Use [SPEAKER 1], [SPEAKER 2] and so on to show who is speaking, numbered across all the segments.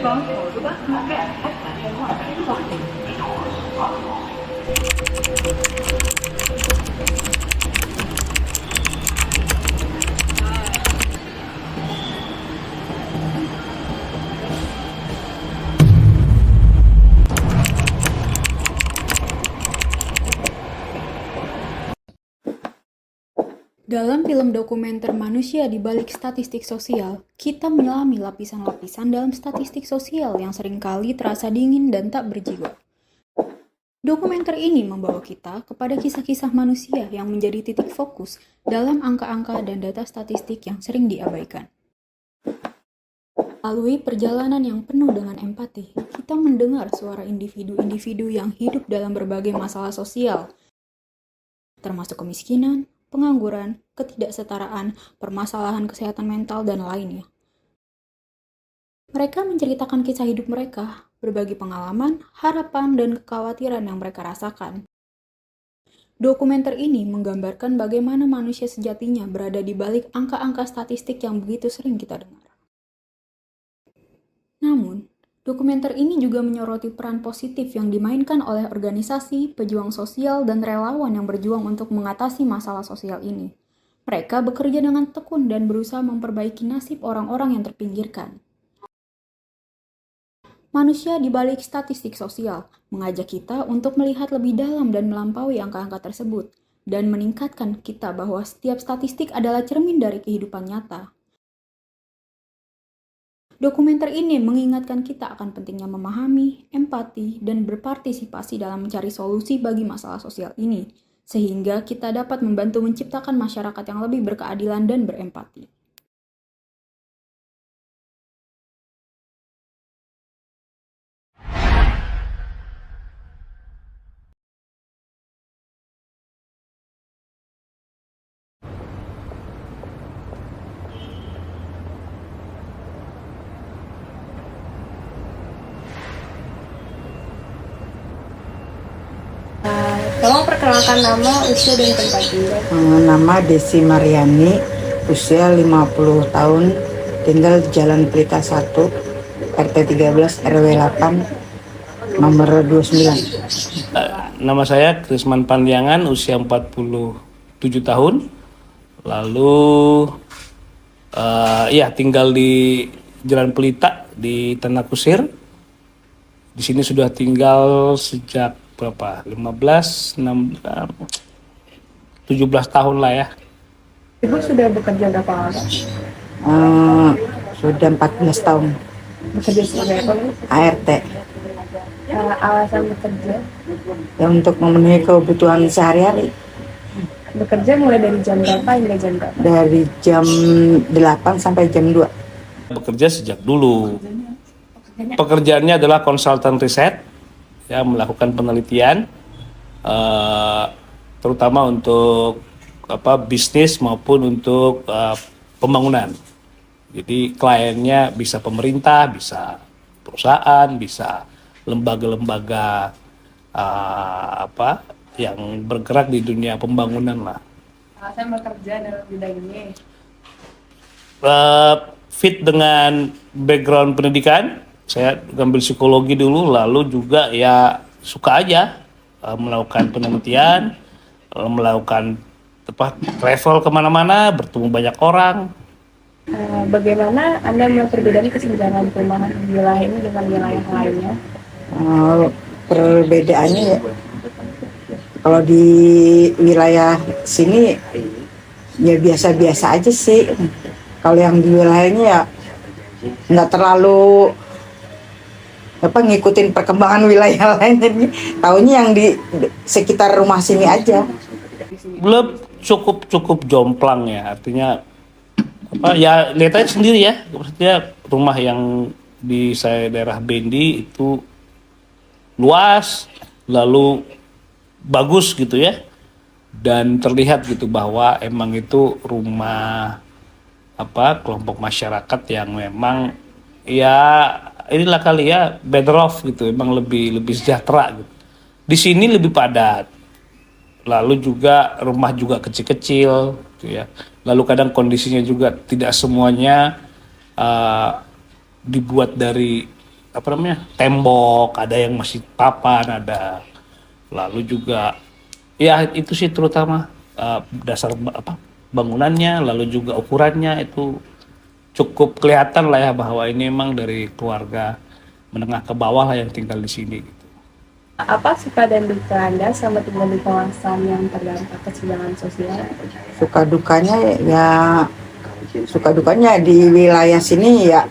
[SPEAKER 1] 方投入が考え発電はそうです。
[SPEAKER 2] Dalam film dokumenter Manusia di Balik Statistik Sosial, kita menyelami lapisan-lapisan dalam statistik sosial yang seringkali terasa dingin dan tak berjiwa. Dokumenter ini membawa kita kepada kisah-kisah manusia yang menjadi titik fokus dalam angka-angka dan data statistik yang sering diabaikan. Melalui perjalanan yang penuh dengan empati, kita mendengar suara individu-individu yang hidup dalam berbagai masalah sosial, termasuk kemiskinan, pengangguran, ketidaksetaraan, permasalahan kesehatan mental, dan lainnya. Mereka menceritakan kisah hidup mereka, berbagi pengalaman, harapan, dan kekhawatiran yang mereka rasakan. Dokumenter ini menggambarkan bagaimana manusia sejatinya berada di balik angka-angka statistik yang begitu sering kita dengar. Namun, dokumenter ini juga menyoroti peran positif yang dimainkan oleh organisasi, pejuang sosial, dan relawan yang berjuang untuk mengatasi masalah sosial ini. Mereka bekerja dengan tekun dan berusaha memperbaiki nasib orang-orang yang terpinggirkan. Manusia di balik statistik sosial mengajak kita untuk melihat lebih dalam dan melampaui angka-angka tersebut, dan meningkatkan kita bahwa setiap statistik adalah cermin dari kehidupan nyata. Dokumenter ini mengingatkan kita akan pentingnya memahami, empati, dan berpartisipasi dalam mencari solusi bagi masalah sosial ini, sehingga kita dapat membantu menciptakan masyarakat yang lebih berkeadilan dan berempati.
[SPEAKER 3] Tolong perkenalkan nama, usia, dan tempat tinggal.
[SPEAKER 4] Nama Desi Mariani, usia 50 tahun, tinggal di Jalan Pelita 1, RT 13, RW 8, nomor 29.
[SPEAKER 5] Nama saya Krisman Pandiangan, usia 47 tahun. Lalu tinggal di Jalan Pelita di Tanah Kusir. Di sini sudah tinggal sejak 17 tahun lah ya.
[SPEAKER 3] Ibu sudah bekerja berapa lama?
[SPEAKER 4] Sudah 14 tahun.
[SPEAKER 3] Bekerja sebagai apa, Bu?
[SPEAKER 4] ART.
[SPEAKER 3] Alasan bekerja?
[SPEAKER 4] Ya, untuk memenuhi kebutuhan sehari-hari.
[SPEAKER 3] Bekerja mulai dari jam berapa hingga jam berapa?
[SPEAKER 4] Dari jam 8 sampai jam 2.
[SPEAKER 5] Bekerja sejak dulu. Pekerjaannya adalah konsultan riset, ya, melakukan penelitian, terutama untuk bisnis maupun untuk pembangunan. Jadi kliennya bisa pemerintah, bisa perusahaan, bisa lembaga-lembaga yang bergerak di dunia pembangunan lah.
[SPEAKER 3] Alasan bekerja dalam bidang ini?
[SPEAKER 5] Fit dengan background pendidikan, saya ngambil psikologi dulu, lalu juga ya suka aja melakukan penelitian, melakukan travel kemana-mana, bertemu banyak orang.
[SPEAKER 3] Bagaimana Anda memperbedakan kesenjangan perumahan di wilayah ini dengan wilayah lainnya?
[SPEAKER 4] Perbedaannya ya, kalau di wilayah sini ya biasa-biasa aja sih. Kalau yang di wilayahnya ya nggak terlalu ngikutin perkembangan wilayah lain, jadi tahunya yang di sekitar rumah sini aja.
[SPEAKER 5] Belum cukup jomplang ya, artinya ya lihat aja sendiri ya, maksudnya rumah yang di saya daerah Bendi itu luas, lalu bagus gitu ya, dan terlihat gitu bahwa emang itu rumah kelompok masyarakat yang memang ya inilah kali ya better off gitu, emang lebih sejahtera gitu. Di sini lebih padat, lalu juga rumah juga kecil-kecil gitu ya, lalu kadang kondisinya juga tidak semuanya dibuat dari apa namanya, tembok, ada yang masih papan, ada. Lalu juga ya itu sih terutama dasar bangunannya, lalu juga ukurannya itu cukup kelihatan lah ya bahwa ini memang dari keluarga menengah ke bawah lah yang tinggal di sini gitu.
[SPEAKER 3] Apa suka dan duka Anda sama tinggal di kawasan yang terdampak kesenjangan sosial?
[SPEAKER 4] Suka dukanya ya, suka dukanya di wilayah sini ya,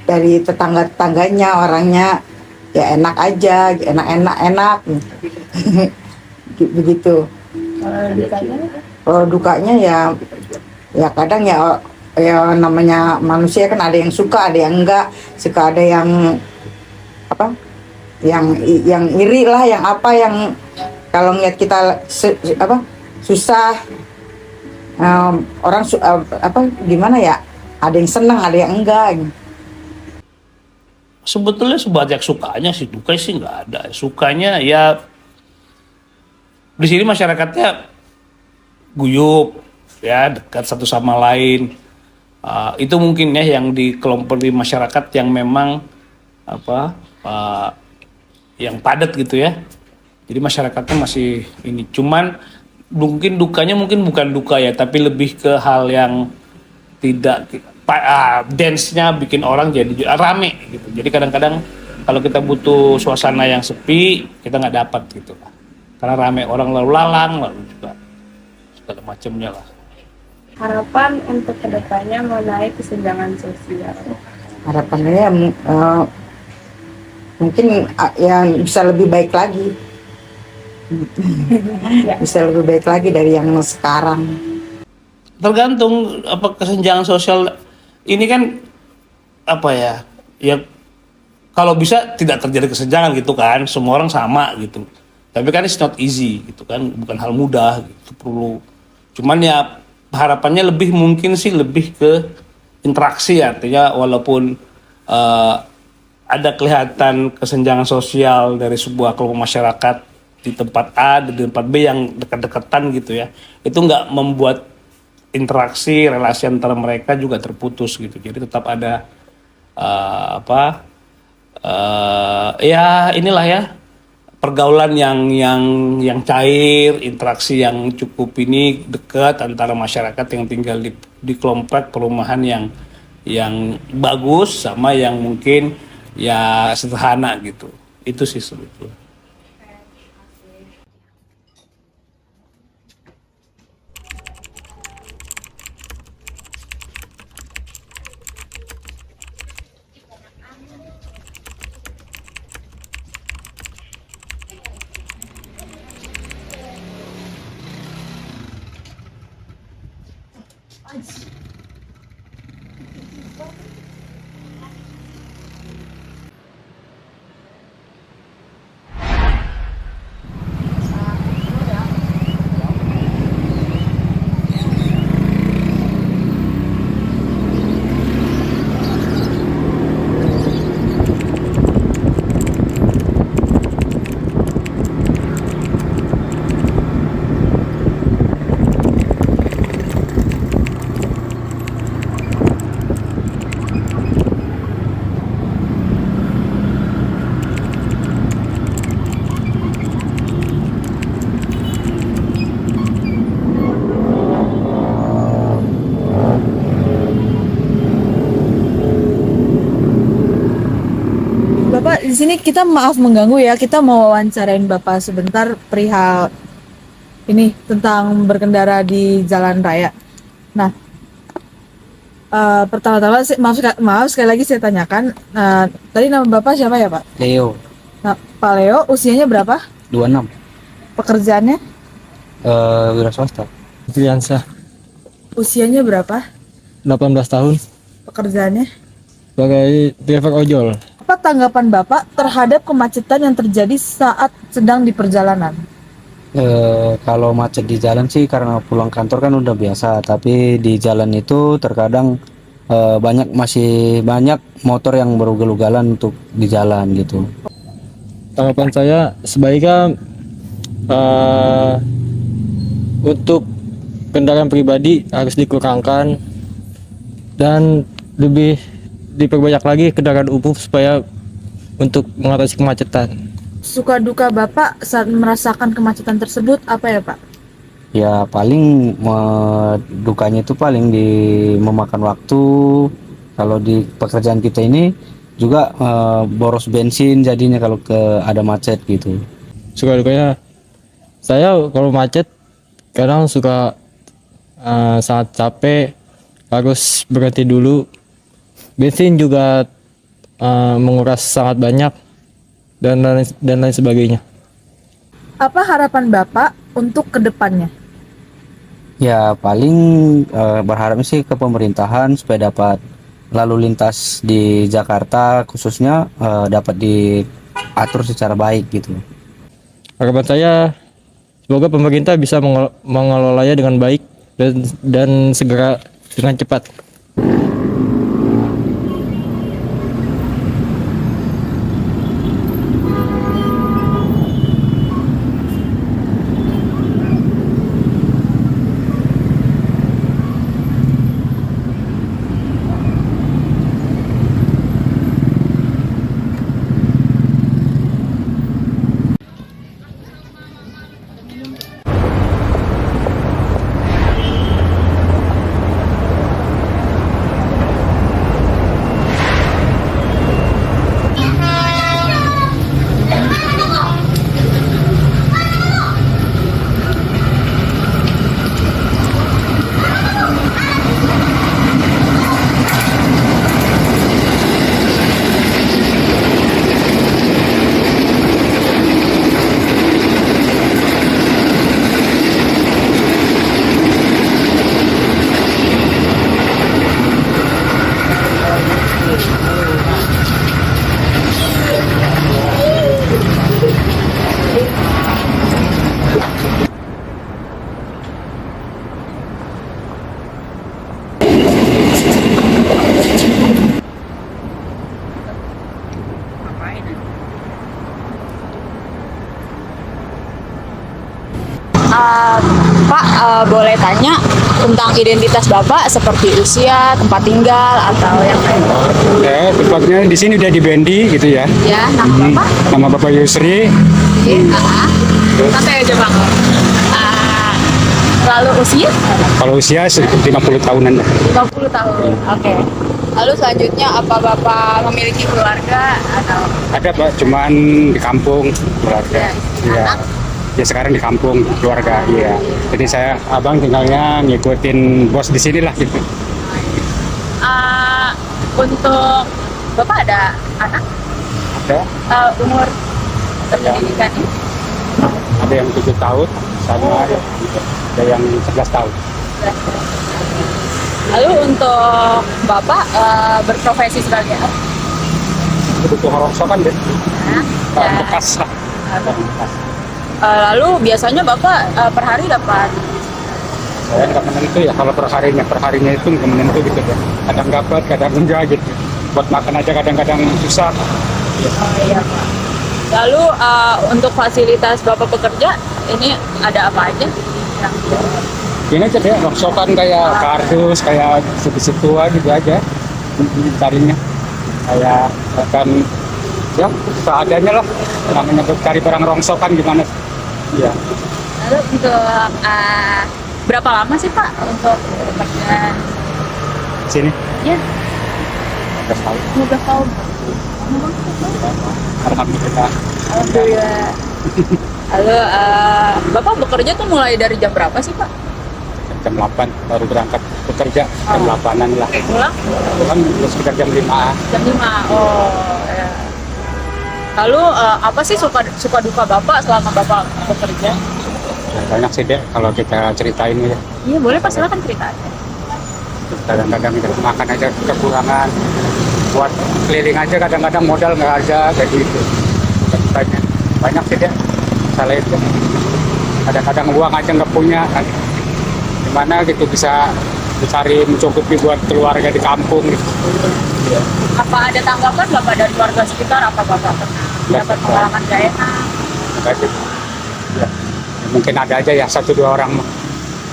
[SPEAKER 4] dari tetangga-tetangganya orangnya ya enak aja, enak begitu.
[SPEAKER 3] Kalau dukanya?
[SPEAKER 4] Kalau dukanya ya kadang ya namanya manusia kan, ada yang suka, ada yang enggak, suka ada yang apa, yang iri lah, yang apa, yang kalau ngeliat kita susah, orang gimana ya, ada yang senang, ada yang enggak.
[SPEAKER 5] Sebetulnya sebanyak sukanya sih, duka sih nggak ada. Sukanya ya di sini masyarakatnya guyup, ya dekat satu sama lain. Itu mungkin ya yang di kelompok di masyarakat yang memang yang padat gitu ya. Jadi masyarakatnya masih ini. Cuman mungkin dukanya mungkin bukan duka ya, tapi lebih ke hal yang tidak dance-nya bikin orang jadi rame gitu. Jadi kadang-kadang kalau kita butuh suasana yang sepi, kita nggak dapat gitu lah. Karena rame orang lalu lalang, lalu juga segala macamnya lah.
[SPEAKER 3] Harapan untuk kedepannya mengenai kesenjangan sosial?
[SPEAKER 4] Harapannya mungkin yang bisa lebih baik lagi. Bisa lebih baik lagi dari yang sekarang.
[SPEAKER 5] Tergantung apa kesenjangan sosial ini kan apa ya, ya kalau bisa tidak terjadi kesenjangan gitu kan, semua orang sama gitu. Tapi kan it's not easy gitu kan, bukan hal mudah gitu, perlu. Cuman ya harapannya lebih mungkin sih lebih ke interaksi, artinya walaupun ada kelihatan kesenjangan sosial dari sebuah kelompok masyarakat di tempat A dan di tempat B yang dekat-dekatan gitu ya, itu nggak membuat interaksi relasi antara mereka juga terputus gitu. Jadi tetap ada ya inilah ya, pergaulan yang cair, interaksi yang cukup ini dekat antara masyarakat yang tinggal di komplek perumahan yang bagus sama yang mungkin ya sederhana gitu. Itu sih sebetulnya.
[SPEAKER 1] Bapak, di sini kita maaf mengganggu ya. Kita mau wawancarain Bapak sebentar perihal ini tentang berkendara di jalan raya. Nah, pertama-tama maaf sekali lagi saya tanyakan. Tadi nama Bapak siapa ya, Pak?
[SPEAKER 6] Leo,
[SPEAKER 1] Nah, Pak Leo usianya berapa?
[SPEAKER 6] 26,
[SPEAKER 1] Pekerjaannya
[SPEAKER 6] wira swasta.
[SPEAKER 7] Fiansyah,
[SPEAKER 1] usianya berapa?
[SPEAKER 7] 18 tahun,
[SPEAKER 1] Pekerjaannya?
[SPEAKER 7] sebagai driver ojol.
[SPEAKER 1] Apa tanggapan Bapak terhadap kemacetan yang terjadi saat sedang di perjalanan?
[SPEAKER 6] Kalau macet di jalan sih karena pulang kantor kan udah biasa, tapi di jalan itu terkadang masih banyak motor yang berugal-ugalan untuk di jalan gitu.
[SPEAKER 7] Tanggapan saya sebaiknya untuk kendaraan pribadi harus dikurangkan dan lebih diperbanyak lagi kendaraan umum supaya untuk mengatasi kemacetan.
[SPEAKER 1] Suka duka Bapak saat merasakan kemacetan tersebut apa ya Pak?
[SPEAKER 6] Ya paling dukanya itu paling di memakan waktu. Kalau di pekerjaan kita ini juga boros bensin jadinya kalau ada macet gitu.
[SPEAKER 7] Suka dukanya, saya kalau macet kadang suka sangat capek, harus berhenti dulu. Bensin juga menguras sangat banyak dan lain sebagainya.
[SPEAKER 1] Apa harapan Bapak untuk kedepannya?
[SPEAKER 6] Ya paling berharapnya sih ke pemerintahan supaya dapat lalu lintas di Jakarta khususnya dapat diatur secara baik gitu.
[SPEAKER 7] Harapan saya semoga pemerintah bisa mengelolanya dengan baik dan segera dengan cepat.
[SPEAKER 2] Pak, boleh tanya tentang identitas Bapak seperti usia, tempat tinggal, atau yang lain?
[SPEAKER 8] Ya, tepatnya di sini udah di Bendi gitu ya.
[SPEAKER 2] Ya, nama Bapak?
[SPEAKER 8] Nama Bapak Yusri.
[SPEAKER 2] Santai aja Bang. Lalu usia?
[SPEAKER 8] Kalau usia 50 tahunan lah.
[SPEAKER 2] 50 tahun, oke. Lalu selanjutnya apa Bapak memiliki keluarga atau
[SPEAKER 8] Ada Pak, cuman di kampung keluarga. Iya.
[SPEAKER 2] anak?
[SPEAKER 8] Ya sekarang di kampung keluarga. Iya. Jadi saya abang tinggalnya ngikutin bos di sini lah gitu.
[SPEAKER 2] Untuk Bapak ada anak?
[SPEAKER 8] Ada,
[SPEAKER 2] Umur pendidikannya?
[SPEAKER 8] ada yang 7 tahun, sama ada yang 11 tahun.
[SPEAKER 2] Lalu untuk Bapak berprofesi sebagai apa?
[SPEAKER 8] Kebutuhan rongsokan deh.
[SPEAKER 2] Ya.
[SPEAKER 8] Bekas lah. Bekas.
[SPEAKER 2] Lalu biasanya Bapak per hari dapat
[SPEAKER 8] Saya nggak menentu ya kalau perharinya itu nggak menentu gitu ya. Kadang dapat, kadang enggak gitu. Buat makan aja kadang-kadang susah.
[SPEAKER 2] iya Pak. Lalu untuk fasilitas Bapak bekerja ini ada apa aja?
[SPEAKER 8] Ini aja deh, rongsokan kayak kardus, kayak situ-situ gitu aja carinya. Kayak akan ya seadanya lah. Namanya cari barang rongsokan gimana? Iya.
[SPEAKER 2] Lalu untuk berapa lama sih Pak untuk bekerja?
[SPEAKER 8] Sini.
[SPEAKER 2] Ya,
[SPEAKER 8] 15 tahun.
[SPEAKER 2] 15 tahun.
[SPEAKER 8] Alhamdulillah.
[SPEAKER 2] Alhamdulillah. Lalu Bapak bekerja tuh mulai dari jam berapa sih Pak?
[SPEAKER 8] Jam 8 baru berangkat bekerja, jam 8-an lah.
[SPEAKER 2] Pulang?
[SPEAKER 8] Pulang sekitar jam 5.
[SPEAKER 2] Jam 5. Oh, ya. Lalu apa sih suka duka Bapak selama Bapak bekerja?
[SPEAKER 8] Banyak sih deh kalau kita ceritain ya.
[SPEAKER 2] Iya, boleh Pak, silakan cerita aja.
[SPEAKER 8] Kadang-kadang kita makan aja kekurangan, buat keliling aja kadang-kadang modal nggak ada kayak gitu. Banyak sih deh salah itu. Kadang-kadang uang aja nggak punya kan. Gimana gitu bisa dicari mencukupi buat keluarga di kampung gitu. Ya.
[SPEAKER 2] Apa ada tanggapan Bapak dari warga sekitar? Apa Bapak pernah dapat pengalaman gak enak?
[SPEAKER 8] Enggak sih. Ya. Mungkin ada aja ya 1-2 orang mah.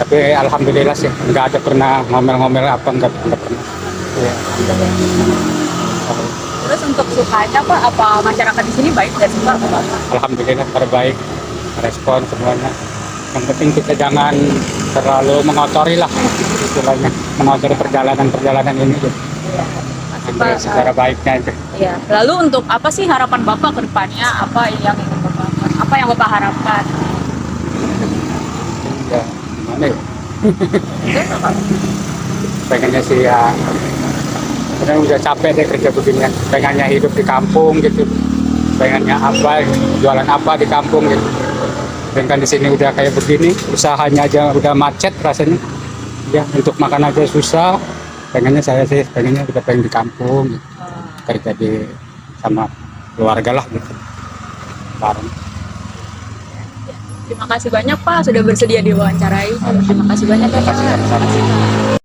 [SPEAKER 8] Tapi alhamdulillah sih nggak ada pernah ngomel-ngomel apa nggak pernah. Ya.
[SPEAKER 2] Terus untuk sukanya Pak, apa masyarakat di sini baik dan suka Pak?
[SPEAKER 8] Alhamdulillah terbaik, respon semuanya. Yang penting kita jangan terlalu mengotori lah istilahnya, mengotori perjalanan ini. Ambil secara baiknya itu.
[SPEAKER 2] Iya. Lalu untuk apa sih harapan Bapak ke depannya? Apa yang ingin Bapak, apa yang Bapak harapkan?
[SPEAKER 8] Ya, gimana ya? Pengennya sih ya, sebenarnya udah capek deh kerja beginian. Pengennya hidup di kampung gitu. Pengennya apa, jualan apa di kampung gitu. Dan kan di sini udah kayak begini, usahanya aja udah macet rasanya. Ya, untuk makan aja susah. Pengennya saya sih, pengennya kita pengen di kampung gitu. Kerja di sama keluarga lah gitu. Bareng.
[SPEAKER 2] Terima kasih banyak Pak sudah bersedia diwawancarai. Terima kasih banyak ya Pak.
[SPEAKER 8] Terima kasih sama-sama.